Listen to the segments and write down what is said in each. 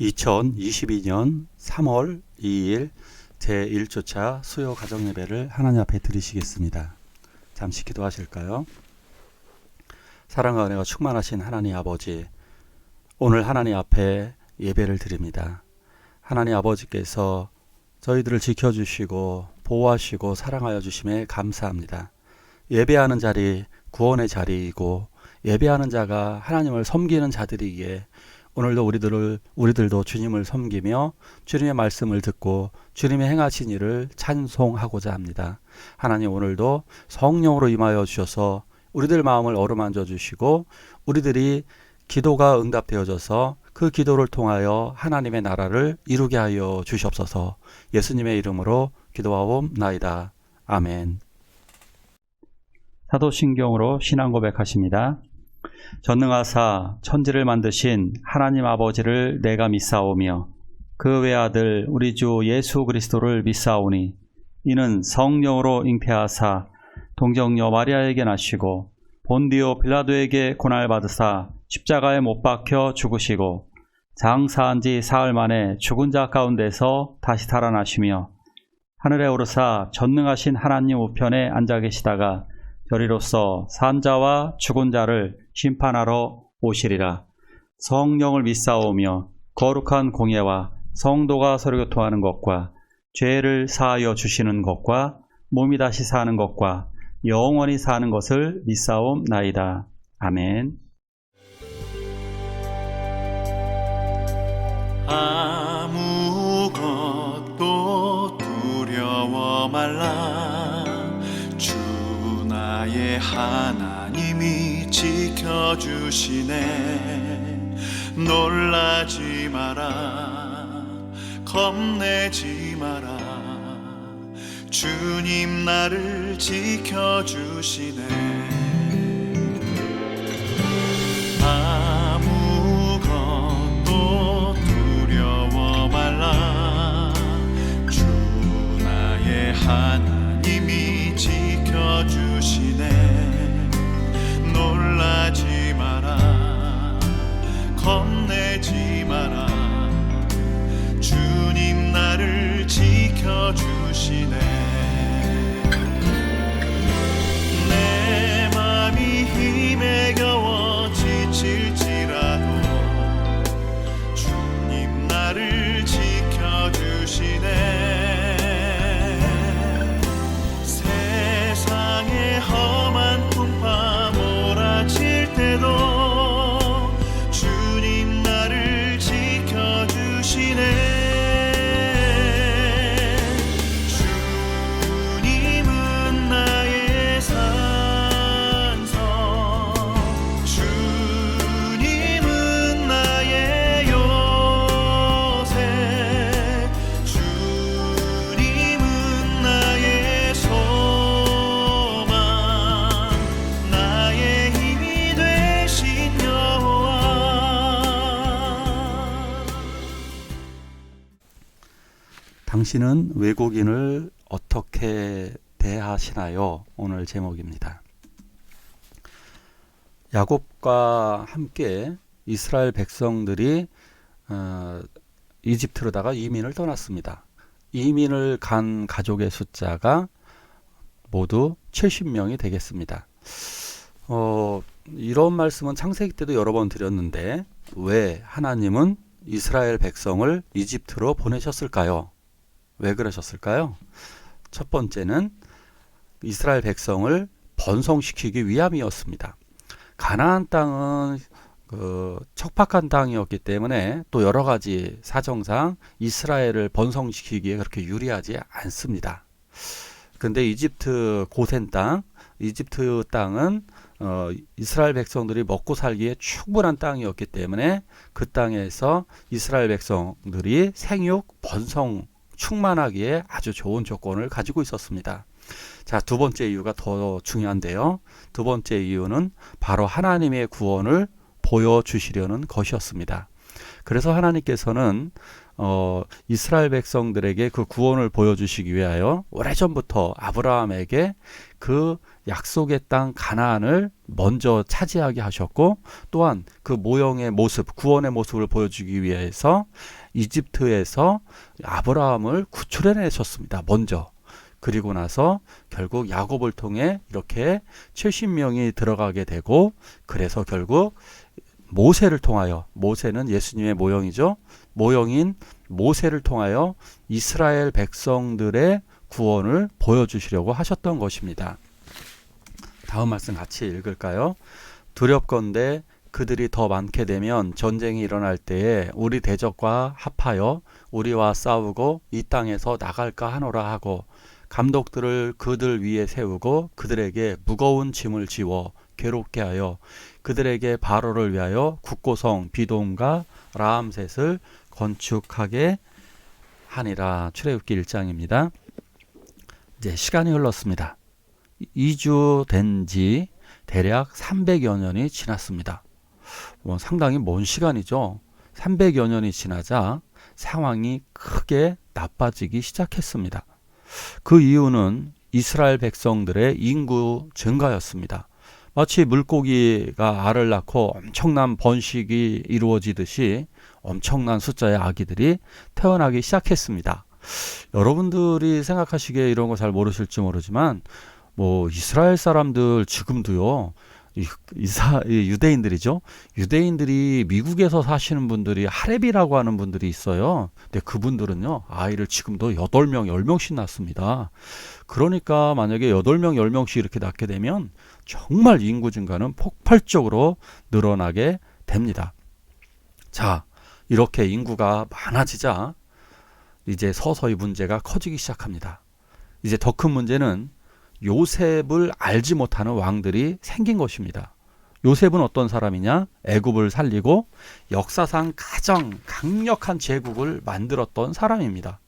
2022년 3월 2일 제1주차 수요 가정예배를 하나님 앞에 드리시겠습니다. 잠시 기도하실까요? 사랑과 은혜가 충만하신 하나님 아버지, 오늘 하나님 앞에 예배를 드립니다. 하나님 아버지께서 저희들을 지켜주시고 보호하시고 사랑하여 주심에 감사합니다. 예배하는 자리 구원의 자리이고, 예배하는 자가 하나님을 섬기는 자들이기에 오늘도 우리들도 주님을 섬기며 주님의 말씀을 듣고 주님의 행하신 일을 찬송하고자 합니다. 하나님, 오늘도 성령으로 임하여 주셔서 우리들 마음을 어루만져 주시고, 우리들이 기도가 응답되어져서 그 기도를 통하여 하나님의 나라를 이루게 하여 주시옵소서. 예수님의 이름으로 기도하옵나이다. 아멘. 사도신경으로 신앙 고백하십니다. 전능하사 천지를 만드신 하나님 아버지를 내가 믿사오며 그 외아들 우리 주 예수 그리스도를 믿사오니, 이는 성령으로 잉태하사 동정녀 마리아에게 나시고 본디오 빌라도에게 고난을 받으사 십자가에 못 박혀 죽으시고 장사한 지 사흘 만에 죽은 자 가운데서 다시 살아나시며 하늘에 오르사 전능하신 하나님 우편에 앉아 계시다가 저리로서 산 자와 죽은 자를 심판하러 오시리라. 성령을 믿사오며 거룩한 공예와 성도가 서로 교통하는 것과 죄를 사하여 주시는 것과 몸이 다시 사는 것과 영원히 사는 것을 믿사옵나이다. 아멘. 아무것도 두려워 말라. 주 나의 하나님이 지켜주시네. 놀라지 마라, 겁내지 마라. 주님 나를 지켜주시네. 아무것도 두려워 말라. 주 나의 하나님이 지켜주시네. 놀라지 마라, 겁내지 마라. 주님 나를 지켜주시네. 내 맘이 힘에 겨워 지칠지라도 주님 나를 지켜주시네. 세상의 험한 풍파 몰아칠 때도 주님 나를 지켜주시네. 당신은 외국인을 어떻게 대하시나요? 오늘 제목입니다. 야곱과 함께 이스라엘 백성들이 이집트로다가 이민을 떠났습니다. 이민을 간 가족의 숫자가 모두 70명이 되겠습니다. 이런 말씀은 창세기 때도 여러 번 드렸는데, 왜 하나님은 이스라엘 백성을 이집트로 보내셨을까요? 왜 그러셨을까요? 첫 번째는 이스라엘 백성을 번성시키기 위함이었습니다. 가나안 땅은 척박한 땅이었기 때문에 또 여러 가지 사정상 이스라엘을 번성시키기에 그렇게 유리하지 않습니다. 그런데 이집트 고센 땅, 이집트 땅은 이스라엘 백성들이 먹고 살기에 충분한 땅이었기 때문에 그 땅에서 이스라엘 백성들이 생육, 번성 충만하기에 아주 좋은 조건을 가지고 있었습니다. 자, 두 번째 이유가 더 중요한데요. 두 번째 이유는 바로 하나님의 구원을 보여주시려는 것이었습니다. 그래서 하나님께서는 이스라엘 백성들에게 그 구원을 보여주시기 위하여 오래전부터 아브라함에게 그 약속의 땅 가나안을 먼저 차지하게 하셨고, 또한 그 모형의 모습, 구원의 모습을 보여주기 위해서 이집트에서 아브라함을 구출해내셨습니다. 먼저. 그리고 나서 결국 야곱을 통해 이렇게 70명이 들어가게 되고, 그래서 결국 모세를 통하여, 모세는 예수님의 모형이죠. 모형인 모세를 통하여 이스라엘 백성들의 구원을 보여주시려고 하셨던 것입니다. 다음 말씀 같이 읽을까요? 두렵건대 그들이 더 많게 되면 전쟁이 일어날 때에 우리 대적과 합하여 우리와 싸우고 이 땅에서 나갈까 하노라 하고, 감독들을 그들 위에 세우고 그들에게 무거운 짐을 지워 괴롭게 하여 그들에게 바로를 위하여 국고성 비돔과 라암셋을 건축하게 하니라. 출애굽기 1장입니다. 이제 시간이 흘렀습니다. 2주 된 지 대략 300여 년이 지났습니다. 상당히 먼 시간이죠. 300여 년이 지나자 상황이 크게 나빠지기 시작했습니다. 그 이유는 이스라엘 백성들의 인구 증가였습니다. 마치 물고기가 알을 낳고 엄청난 번식이 이루어지듯이 엄청난 숫자의 아기들이 태어나기 시작했습니다. 여러분들이 생각하시기에 이런 거 잘 모르실지 모르지만, 이스라엘 사람들 지금도요, 유대인들이죠. 유대인들이 미국에서 사시는 분들이 하렙이라고 하는 분들이 있어요. 근데 그분들은요, 아이를 지금도 8명, 10명씩 낳습니다. 그러니까 만약에 8명, 10명씩 이렇게 낳게 되면 정말 인구 증가는 폭발적으로 늘어나게 됩니다. 자, 이렇게 인구가 많아지자 이제 서서히 문제가 커지기 시작합니다. 이제 더 큰 문제는 요셉을 알지 못하는 왕들이 생긴 것입니다. 요셉은 어떤 사람이냐? 애굽을 살리고 역사상 가장 강력한 제국을 만들었던 사람입니다.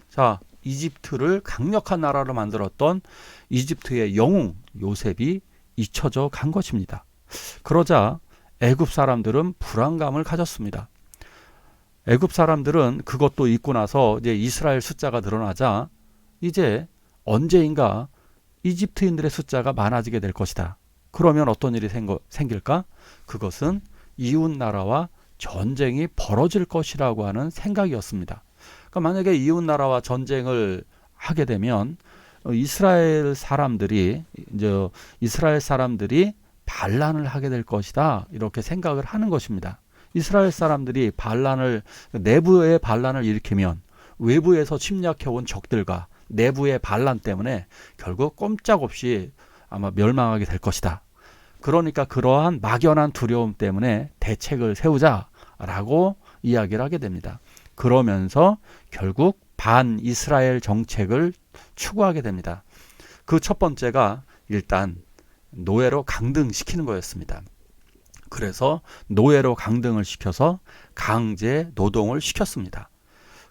자, 이집트를 강력한 나라로 만들었던 이집트의 영웅 요셉이 잊혀져 간 것입니다. 그러자 애굽 사람들은 불안감을 가졌습니다. 애굽 사람들은 그것도 잊고 나서 이제 이스라엘 숫자가 늘어나자 이제 언제인가 이집트인들의 숫자가 많아지게 될 것이다. 그러면 어떤 일이 생길까? 그것은 이웃 나라와 전쟁이 벌어질 것이라고 하는 생각이었습니다. 그러니까 만약에 이웃 나라와 전쟁을 하게 되면 이스라엘 사람들이 반란을 하게 될 것이다. 이렇게 생각을 하는 것입니다. 이스라엘 사람들이 내부의 반란을 일으키면 외부에서 침략해온 적들과 내부의 반란 때문에 결국 꼼짝없이 아마 멸망하게 될 것이다. 그러니까 그러한 막연한 두려움 때문에 대책을 세우자라고 이야기를 하게 됩니다. 그러면서 결국 반이스라엘 정책을 추구하게 됩니다. 그 첫 번째가 일단 노예로 강등시키는 거였습니다. 그래서 노예로 강등을 시켜서 강제 노동을 시켰습니다.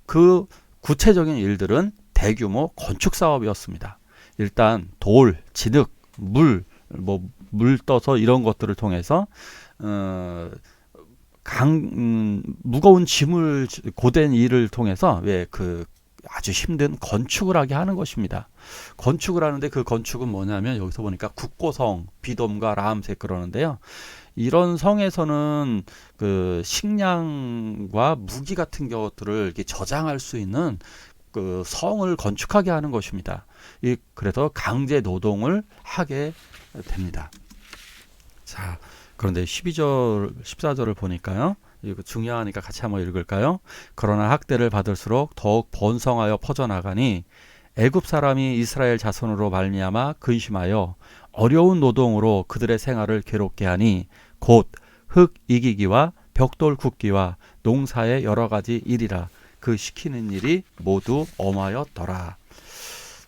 그 구체적인 일들은 대규모 건축 사업이었습니다. 일단 돌, 진흙, 물 떠서 이런 것들을 통해서 무거운 짐을 고된 일을 통해서 아주 힘든 건축을 하게 하는 것입니다. 건축을 하는데 그 건축은 뭐냐면 여기서 보니까 국고성, 비돔과 라암셋 그러는데요. 이런 성에서는 그 식량과 무기 같은 것들을 이렇게 저장할 수 있는 그 성을 건축하게 하는 것입니다. 그래서 강제 노동을 하게 됩니다. 자, 그런데 12절, 14절을 보니까요. 이거 중요하니까 같이 한번 읽을까요? 그러나 학대를 받을수록 더욱 번성하여 퍼져나가니 애굽 사람이 이스라엘 자손으로 말미암아 근심하여 어려운 노동으로 그들의 생활을 괴롭게 하니 곧 흙 이기기와 벽돌 굽기와 농사의 여러 가지 일이라. 그 시키는 일이 모두 엄하였더라.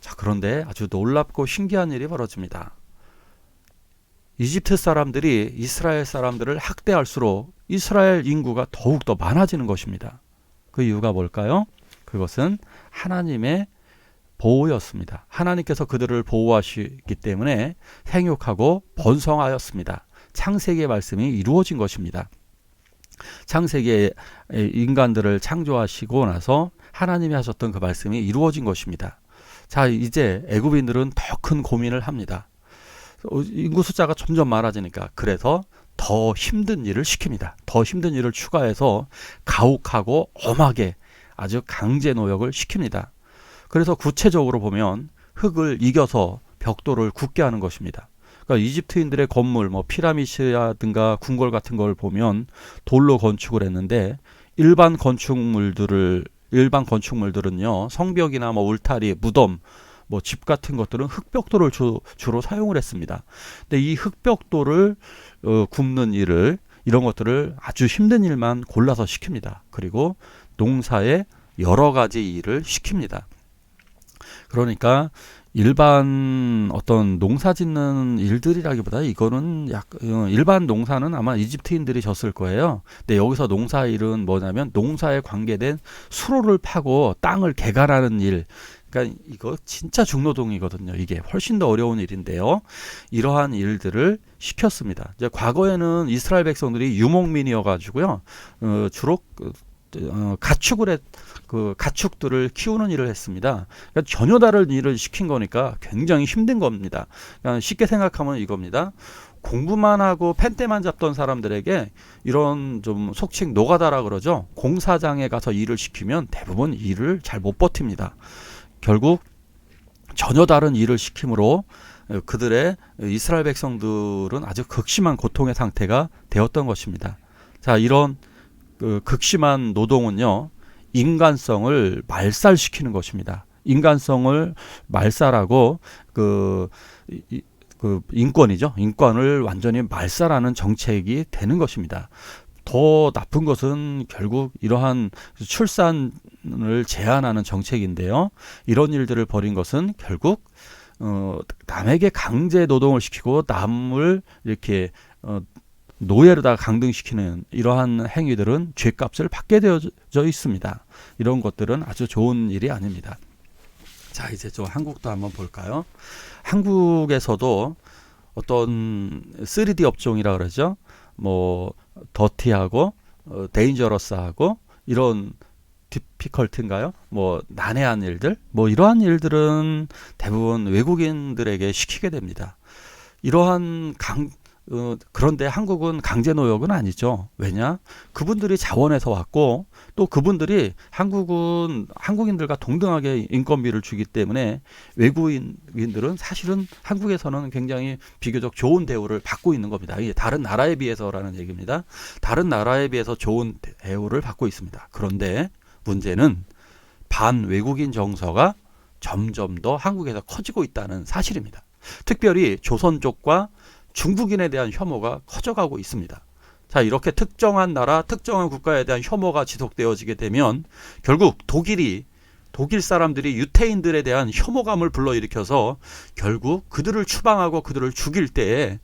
자, 그런데 아주 놀랍고 신기한 일이 벌어집니다. 이집트 사람들이 이스라엘 사람들을 학대할수록 이스라엘 인구가 더욱더 많아지는 것입니다. 그 이유가 뭘까요? 그것은 하나님의 보호였습니다. 하나님께서 그들을 보호하시기 때문에 생육하고 번성하였습니다. 창세기의 말씀이 이루어진 것입니다. 창세기에 인간들을 창조하시고 나서 하나님이 하셨던 그 말씀이 이루어진 것입니다. 자, 이제 애굽인들은 더 큰 고민을 합니다. 인구 숫자가 점점 많아지니까 그래서 더 힘든 일을 시킵니다. 더 힘든 일을 추가해서 가혹하고 엄하게 아주 강제 노역을 시킵니다. 그래서 구체적으로 보면 흙을 이겨서 벽돌을 굳게 하는 것입니다. 그러니까 이집트인들의 건물, 뭐 피라미드라든가 궁궐 같은 걸 보면 돌로 건축을 했는데 일반 건축물들은요 성벽이나 뭐 울타리, 무덤, 뭐 집 같은 것들은 흙벽돌을 주로 사용을 했습니다. 근데 이 흙벽돌을 굽는 일을 이런 것들을 아주 힘든 일만 골라서 시킵니다. 그리고 농사에 여러 가지 일을 시킵니다. 그러니까 일반 어떤 농사 짓는 일들이라기보다 이거는 일반 농사는 아마 이집트인들이 졌을 거예요. 근데 여기서 농사 일은 뭐냐면 농사에 관계된 수로를 파고 땅을 개간하는 일. 그러니까 이거 진짜 중노동이거든요. 이게 훨씬 더 어려운 일인데요. 이러한 일들을 시켰습니다. 이제 과거에는 이스라엘 백성들이 유목민이어가지고요, 주로 가축들을 키우는 일을 했습니다. 그러니까 전혀 다른 일을 시킨 거니까 굉장히 힘든 겁니다. 그러니까 쉽게 생각하면 이겁니다. 공부만 하고 펜대만 잡던 사람들에게 이런 좀 속칭 노가다라 그러죠. 공사장에 가서 일을 시키면 대부분 일을 잘 못 버팁니다. 결국 전혀 다른 일을 시킴으로 그들의 이스라엘 백성들은 아주 극심한 고통의 상태가 되었던 것입니다. 자, 이런 극심한 노동은요, 인간성을 말살시키는 것입니다. 인간성을 말살하고 인권이죠. 인권을 완전히 말살하는 정책이 되는 것입니다. 더 나쁜 것은 결국 이러한 출산을 제한하는 정책인데요. 이런 일들을 벌인 것은 결국 남에게 강제 노동을 시키고 남을 이렇게 노예로다 강등시키는 이러한 행위들은 죄값을 받게 되어져 있습니다. 이런 것들은 아주 좋은 일이 아닙니다. 자, 이제 좀 한국도 한번 볼까요? 한국에서도 어떤 3D 업종이라 그러죠. 뭐 더티하고 데인저러스하고 이런 디피컬트인가요? 뭐 난해한 일들, 뭐 이러한 일들은 대부분 외국인들에게 시키게 됩니다. 이러한 그런데 한국은 강제 노역은 아니죠. 왜냐? 그분들이 자원에서 왔고 또 그분들이 한국인들과 동등하게 인건비를 주기 때문에 외국인들은 사실은 한국에서는 굉장히 비교적 좋은 대우를 받고 있는 겁니다. 이게 다른 나라에 비해서라는 얘기입니다. 다른 나라에 비해서 좋은 대우를 받고 있습니다. 그런데 문제는 반외국인 정서가 점점 더 한국에서 커지고 있다는 사실입니다. 특별히 조선족과 중국인에 대한 혐오가 커져가고 있습니다. 자, 이렇게 특정한 나라, 특정한 국가에 대한 혐오가 지속되어지게 되면 결국 독일 사람들이 유태인들에 대한 혐오감을 불러일으켜서 결국 그들을 추방하고 그들을 죽일 때에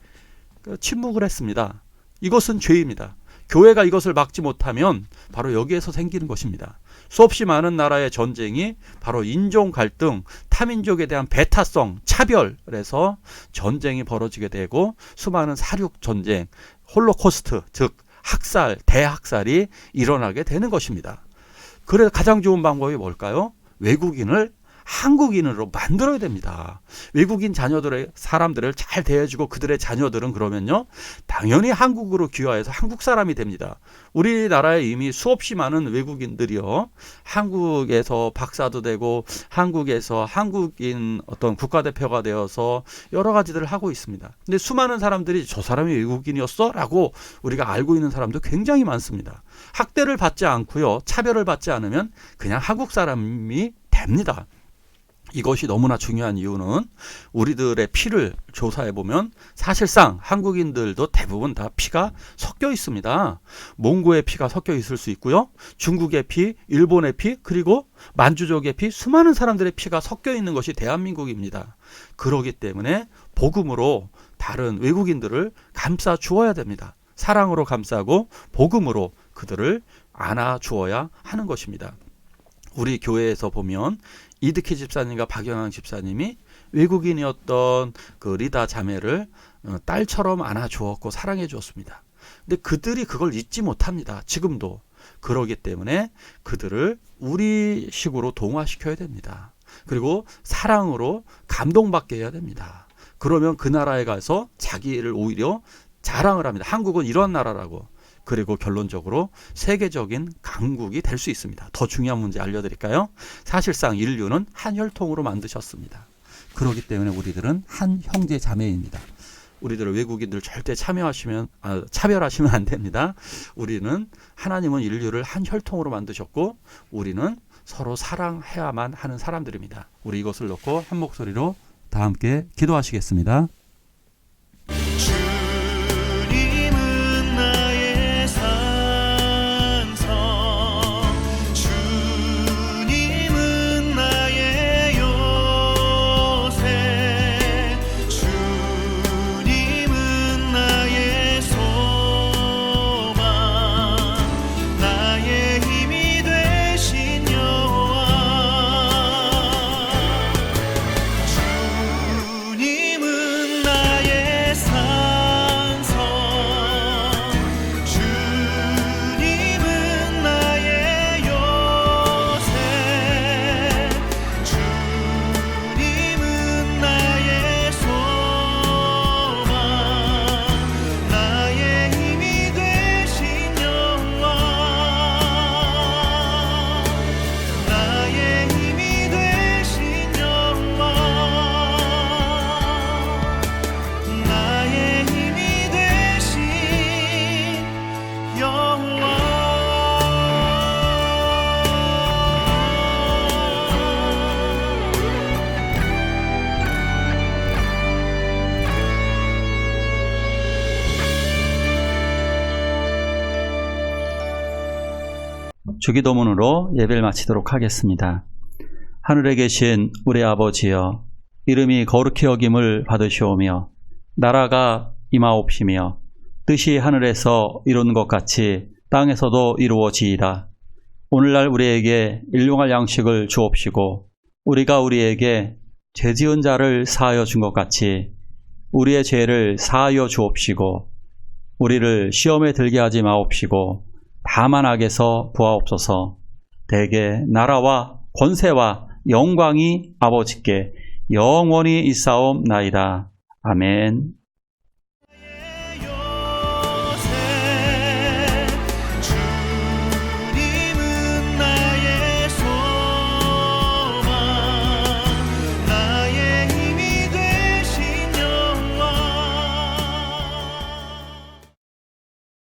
침묵을 했습니다. 이것은 죄입니다. 교회가 이것을 막지 못하면 바로 여기에서 생기는 것입니다. 수없이 많은 나라의 전쟁이 바로 인종 갈등, 타민족에 대한 배타성, 차별에서 전쟁이 벌어지게 되고 수많은 사륙 전쟁, 홀로코스트, 즉 학살, 대학살이 일어나게 되는 것입니다. 그래서 가장 좋은 방법이 뭘까요? 외국인을 한국인으로 만들어야 됩니다. 외국인 사람들을 잘 대해주고 그들의 자녀들은 그러면요, 당연히 한국으로 귀화해서 한국 사람이 됩니다. 우리나라에 이미 수없이 많은 외국인들이요, 한국에서 박사도 되고 한국에서 한국인 어떤 국가대표가 되어서 여러 가지들을 하고 있습니다. 근데 수많은 사람들이 저 사람이 외국인이었어? 라고 우리가 알고 있는 사람도 굉장히 많습니다. 학대를 받지 않고요, 차별을 받지 않으면 그냥 한국 사람이 됩니다. 이것이 너무나 중요한 이유는 우리들의 피를 조사해 보면 사실상 한국인들도 대부분 다 피가 섞여 있습니다. 몽고의 피가 섞여 있을 수 있고요, 중국의 피, 일본의 피, 그리고 만주족의 피, 수많은 사람들의 피가 섞여 있는 것이 대한민국입니다. 그렇기 때문에 복음으로 다른 외국인들을 감싸 주어야 됩니다. 사랑으로 감싸고 복음으로 그들을 안아 주어야 하는 것입니다. 우리 교회에서 보면 이드키 집사님과 박영항 집사님이 외국인이었던 그 리다 자매를 딸처럼 안아주었고 사랑해 주었습니다. 근데 그들이 그걸 잊지 못합니다. 지금도. 그러기 때문에 그들을 우리식으로 동화시켜야 됩니다. 그리고 사랑으로 감동받게 해야 됩니다. 그러면 그 나라에 가서 자기를 오히려 자랑을 합니다. 한국은 이런 나라라고. 그리고 결론적으로 세계적인 강국이 될 수 있습니다. 더 중요한 문제 알려드릴까요? 사실상 인류는 한 혈통으로 만드셨습니다. 그렇기 때문에 우리들은 한 형제 자매입니다. 우리들 외국인들 절대 차별하시면 안 됩니다. 하나님은 인류를 한 혈통으로 만드셨고 우리는 서로 사랑해야만 하는 사람들입니다. 우리 이것을 놓고 한 목소리로 다 함께 기도하시겠습니다. 주님은 나의 산성, 주님은 나의 요새, 주님은 나의 소망, 나의 힘이 되신 여호와. 주님은 나의 산성, 주님은 나의 요새, 주님은 나의 소망, 나의 힘이 되신 여호와, 나의 힘이 되신 여호와, 나의 힘이 되신 여호와. 주기도문으로 예배를 마치도록 하겠습니다. 하늘에 계신 우리 아버지여, 이름이 거룩히 여김을 받으시오며 나라가 임하옵시며 뜻이 하늘에서 이루는 것 같이 땅에서도 이루어지이다. 오늘날 우리에게 일용할 양식을 주옵시고 우리가 우리에게 죄 지은 자를 사하여 준 것 같이 우리의 죄를 사하여 주옵시고 우리를 시험에 들게 하지 마옵시고 다만 악에서 구하옵소서. 대개 나라와 권세와 영광이 아버지께 영원히 있사옵나이다. 아멘.